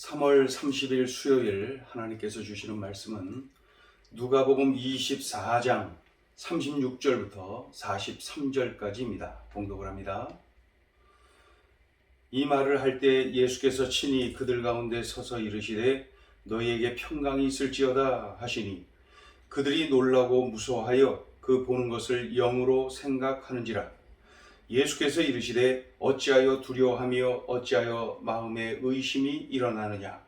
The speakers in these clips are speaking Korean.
3월 30일 수요일 하나님께서 주시는 말씀은 누가복음 24장 36절부터 43절까지입니다. 봉독을 합니다. 이 말을 할 때 예수께서 친히 그들 가운데 서서 이르시되 너희에게 평강이 있을지어다 하시니 그들이 놀라고 무서워하여 그 보는 것을 영으로 생각하는지라. 예수께서 이르시되 어찌하여 두려워하며 어찌하여 마음에 의심이 일어나느냐.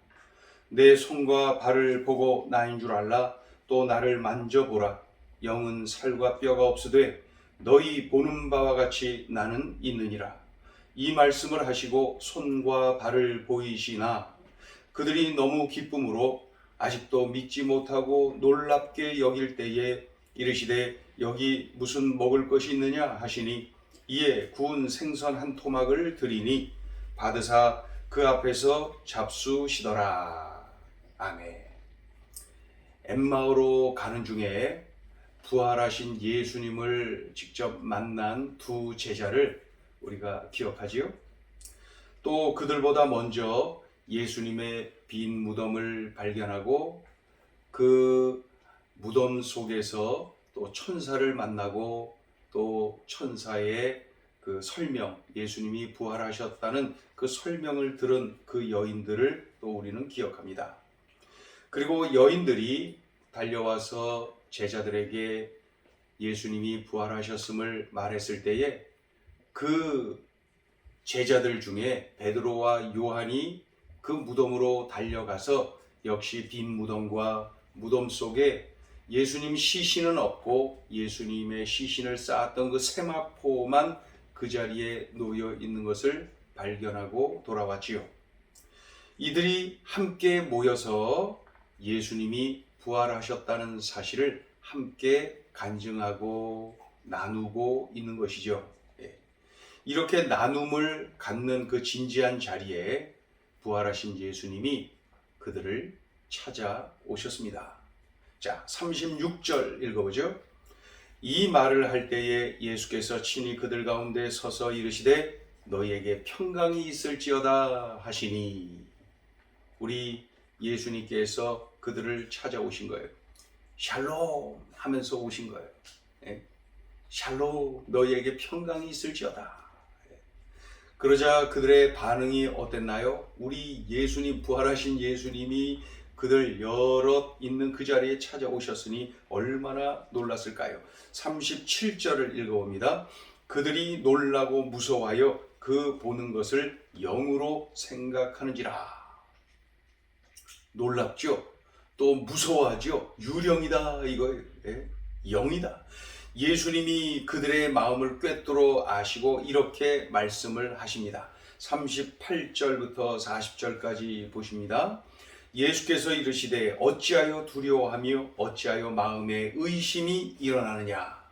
내 손과 발을 보고 나인 줄 알라. 또 나를 만져보라. 영은 살과 뼈가 없으되 너희 보는 바와 같이 나는 있느니라. 이 말씀을 하시고 손과 발을 보이시나 그들이 너무 기쁨으로 아직도 믿지 못하고 놀랍게 여길 때에 이르시되 여기 무슨 먹을 것이 있느냐 하시니 이에 구운 생선 한 토막을 드리니 받으사 그 앞에서 잡수시더라. 아멘. 엠마오로 가는 중에 부활하신 예수님을 직접 만난 두 제자를 우리가 기억하지요. 또 그들보다 먼저 예수님의 빈 무덤을 발견하고 그 무덤 속에서 또 천사를 만나고 또 천사의 그 설명, 예수님이 부활하셨다는 그 설명을 들은 그 여인들을 또 우리는 기억합니다. 그리고 여인들이 달려와서 제자들에게 예수님이 부활하셨음을 말했을 때에 그 제자들 중에 베드로와 요한이 그 무덤으로 달려가서 역시 빈 무덤과 무덤 속에 예수님 시신은 없고 예수님의 시신을 쌓았던 그 세마포만 그 자리에 놓여 있는 것을 발견하고 돌아왔지요. 이들이 함께 모여서 예수님이 부활하셨다는 사실을 함께 간증하고 나누고 있는 것이죠. 이렇게 나눔을 갖는 그 진지한 자리에 부활하신 예수님이 그들을 찾아오셨습니다. 자, 36절 읽어보죠. 이 말을 할 때에 예수께서 친히 그들 가운데 서서 이르시되 너희에게 평강이 있을지어다 하시니 우리 예수님께서 그들을 찾아오신 거예요. 샬롬 하면서 오신 거예요. 샬롬 너희에게 평강이 있을지어다. 그러자 그들의 반응이 어땠나요? 우리 예수님 부활하신 예수님이 그들 여럿 있는 그 자리에 찾아오셨으니 얼마나 놀랐을까요? 37절을 읽어봅니다. 그들이 놀라고 무서워하여 그 보는 것을 영으로 생각하는지라. 놀랍죠? 또 무서워하죠? 유령이다 이거예요. 영이다. 예수님이 그들의 마음을 꿰뚫어 아시고 이렇게 말씀을 하십니다. 38절부터 40절까지 보십니다. 예수께서 이르시되 어찌하여 두려워하며 어찌하여 마음에 의심이 일어나느냐.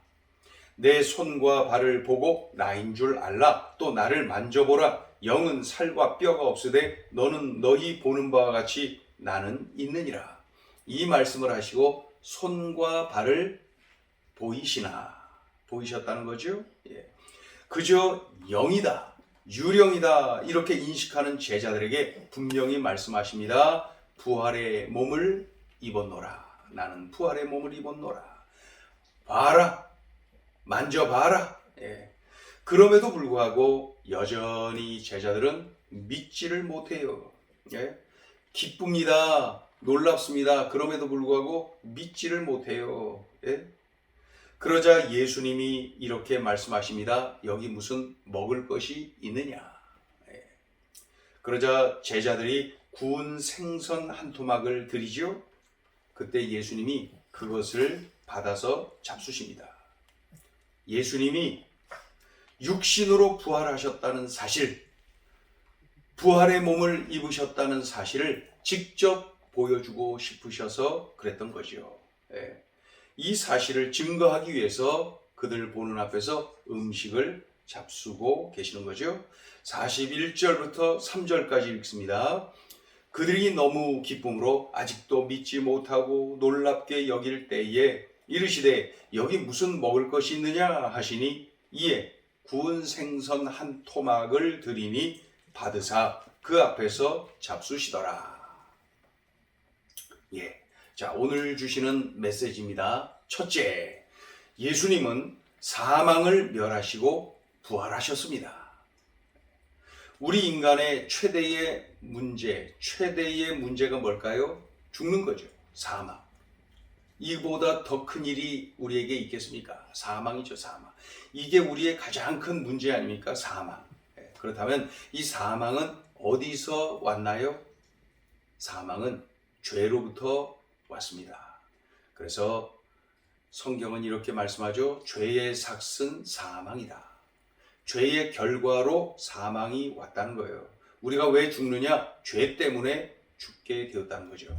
내 손과 발을 보고 나인 줄 알라. 또 나를 만져보라. 영은 살과 뼈가 없으되 너는 너희 보는 바와 같이 나는 있느니라. 이 말씀을 하시고 손과 발을 보이셨다는 거죠. 그저 영이다, 유령이다 이렇게 인식하는 제자들에게 분명히 말씀하십니다. 부활의 몸을 입었노라. 나는 부활의 몸을 입었노라. 봐라, 만져봐라. 그럼에도 불구하고 여전히 제자들은 믿지를 못해요. 기쁩니다. 놀랍습니다. 그럼에도 불구하고 믿지를 못해요. 그러자 예수님이 이렇게 말씀하십니다. 여기 무슨 먹을 것이 있느냐. 그러자 제자들이 구운 생선 한 토막을 드리죠. 그때 예수님이 그것을 받아서 잡수십니다. 예수님이 육신으로 부활하셨다는 사실, 부활의 몸을 입으셨다는 사실을 직접 보여주고 싶으셔서 그랬던 거죠. 이 사실을 증거하기 위해서 그들 보는 앞에서 음식을 잡수고 계시는 거죠. 41절부터 3절까지 읽습니다. 그들이 너무 기쁨으로 아직도 믿지 못하고 놀랍게 여길 때에 이르시되 여기 무슨 먹을 것이 있느냐 하시니 이에 구운 생선 한 토막을 드리니 받으사 그 앞에서 잡수시더라. 예. 자, 오늘 주시는 메시지입니다. 첫째, 예수님은 사망을 멸하시고 부활하셨습니다. 우리 인간의 최대의 문제가 뭘까요? 죽는 거죠. 사망. 이보다 더 큰 일이 우리에게 있겠습니까? 사망이죠, 사망. 이게 우리의 가장 큰 문제 아닙니까? 사망. 그렇다면 이 사망은 어디서 왔나요? 사망은 죄로부터 왔습니다. 그래서 성경은 이렇게 말씀하죠. 죄의 삭은 사망이다. 죄의 결과로 사망이 왔다는 거예요. 우리가 왜 죽느냐? 죄 때문에 죽게 되었다는 거죠.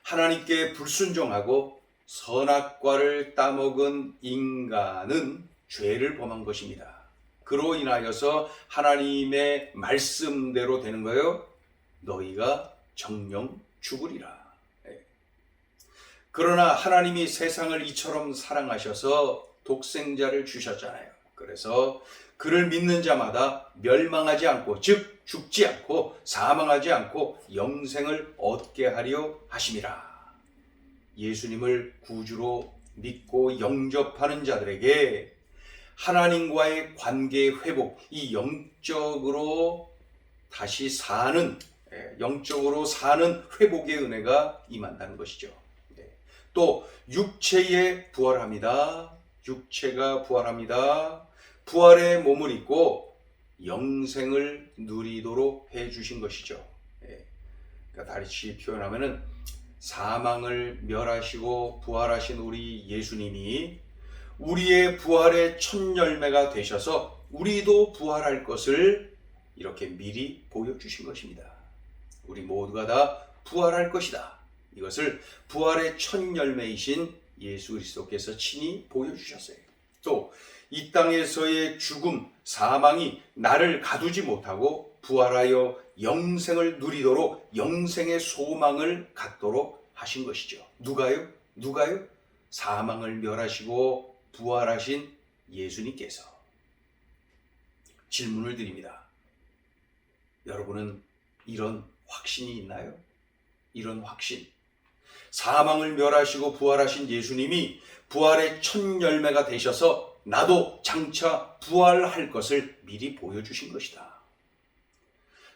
하나님께 불순종하고 선악과를 따먹은 인간은 죄를 범한 것입니다. 그로 인하여서 하나님의 말씀대로 되는 거예요. 너희가 정령 죽으리라. 그러나 하나님이 세상을 이처럼 사랑하셔서 독생자를 주셨잖아요. 그래서 그를 믿는 자마다 멸망하지 않고, 즉 죽지 않고 사망하지 않고 영생을 얻게 하려 하심이라. 예수님을 구주로 믿고 영접하는 자들에게 하나님과의 관계 회복, 이 영적으로 사는 회복의 은혜가 임한다는 것이죠. 또 육체에 부활합니다. 육체가 부활합니다. 부활의 몸을 입고 영생을 누리도록 해주신 것이죠. 그러니까 다시 표현하면은 사망을 멸하시고 부활하신 우리 예수님이 우리의 부활의 첫 열매가 되셔서 우리도 부활할 것을 이렇게 미리 보여주신 것입니다. 우리 모두가 다 부활할 것이다. 이것을 부활의 첫 열매이신 예수 그리스도께서 친히 보여주셨어요. 또 이 땅에서의 죽음, 사망이 나를 가두지 못하고 부활하여 영생을 누리도록 영생의 소망을 갖도록 하신 것이죠. 누가요? 사망을 멸하시고 부활하신 예수님께서. 질문을 드립니다. 여러분은 이런 확신이 있나요? 이런 확신. 사망을 멸하시고 부활하신 예수님이 부활의 첫 열매가 되셔서 나도 장차 부활할 것을 미리 보여주신 것이다.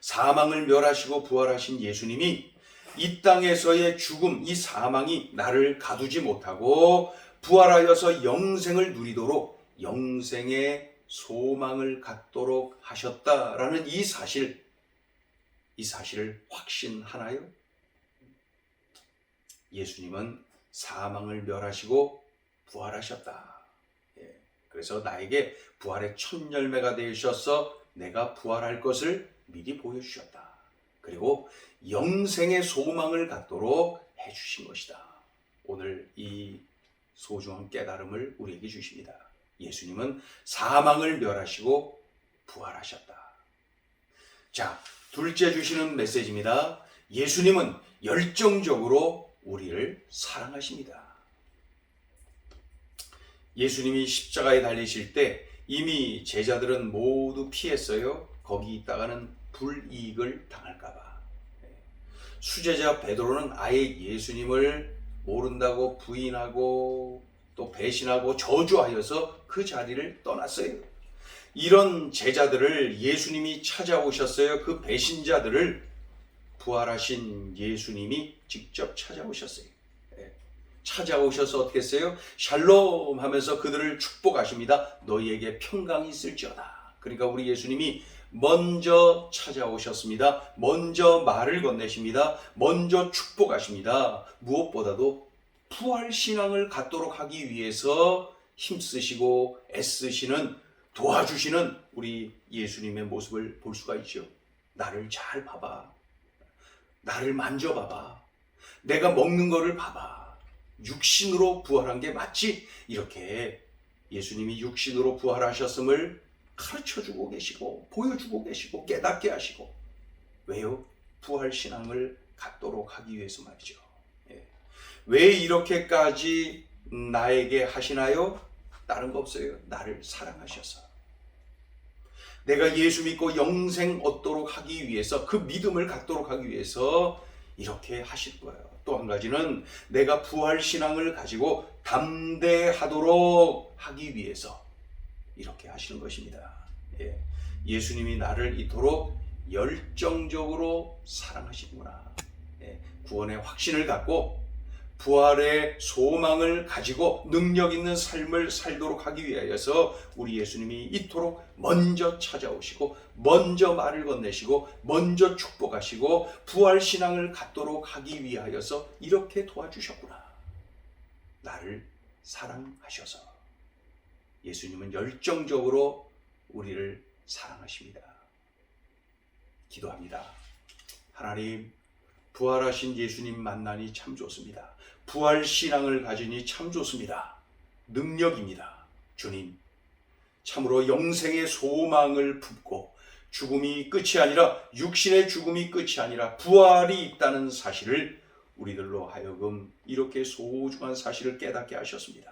사망을 멸하시고 부활하신 예수님이 이 땅에서의 죽음, 이 사망이 나를 가두지 못하고 부활하여서 영생을 누리도록 영생의 소망을 갖도록 하셨다라는 이 사실을 확신하나요? 예수님은 사망을 멸하시고 부활하셨다. 그래서 나에게 부활의 첫 열매가 되셔서 내가 부활할 것을 미리 보여주셨다. 그리고 영생의 소망을 갖도록 해주신 것이다. 오늘 이 소중한 깨달음을 우리에게 주십니다. 예수님은 사망을 멸하시고 부활하셨다. 자, 둘째 주시는 메시지입니다. 예수님은 열정적으로 우리를 사랑하십니다. 예수님이 십자가에 달리실 때 이미 제자들은 모두 피했어요. 거기 있다가는 불이익을 당할까봐. 수제자 베드로는 아예 예수님을 모른다고 부인하고 또 배신하고 저주하여서 그 자리를 떠났어요. 이런 제자들을 예수님이 찾아오셨어요. 그 배신자들을 부활하신 예수님이 직접 찾아오셨어요. 찾아오셔서 어떻게 했어요? 샬롬 하면서 그들을 축복하십니다. 너희에게 평강이 있을지어다. 그러니까 우리 예수님이 먼저 찾아오셨습니다. 먼저 말을 건네십니다. 먼저 축복하십니다. 무엇보다도 부활신앙을 갖도록 하기 위해서 힘쓰시고 애쓰시는, 도와주시는 우리 예수님의 모습을 볼 수가 있죠. 나를 잘 봐봐. 나를 만져봐봐. 내가 먹는 거를 봐봐. 육신으로 부활한 게 맞지? 이렇게 예수님이 육신으로 부활하셨음을 가르쳐주고 계시고 보여주고 계시고 깨닫게 하시고. 왜요? 부활신앙을 갖도록 하기 위해서 말이죠. 왜 이렇게까지 나에게 하시나요? 다른 거 없어요. 나를 사랑하셔서. 내가 예수 믿고 영생 얻도록 하기 위해서, 그 믿음을 갖도록 하기 위해서 이렇게 하실 거예요. 또 한 가지는 내가 부활 신앙을 가지고 담대하도록 하기 위해서 이렇게 하시는 것입니다. 예. 예수님이 나를 이토록 열정적으로 사랑하시구나. 예. 구원의 확신을 갖고 부활의 소망을 가지고 능력 있는 삶을 살도록 하기 위하여서 우리 예수님이 이토록 먼저 찾아오시고 먼저 말을 건네시고 먼저 축복하시고 부활 신앙을 갖도록 하기 위하여서 이렇게 도와주셨구나. 나를 사랑하셔서. 예수님은 열정적으로 우리를 사랑하십니다. 기도합니다. 하나님, 부활하신 예수님 만나니 참 좋습니다. 부활 신앙을 가지니 참 좋습니다. 능력입니다. 주님, 참으로 영생의 소망을 품고 죽음이 끝이 아니라 육신의 죽음이 끝이 아니라 부활이 있다는 사실을 우리들로 하여금 이렇게 소중한 사실을 깨닫게 하셨습니다.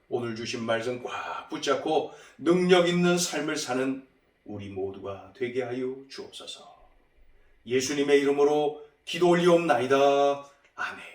오늘 주신 말씀 꽉 붙잡고 능력 있는 삶을 사는 우리 모두가 되게 하여 주옵소서. 예수님의 이름으로 기도 올리옵나이다. 아멘.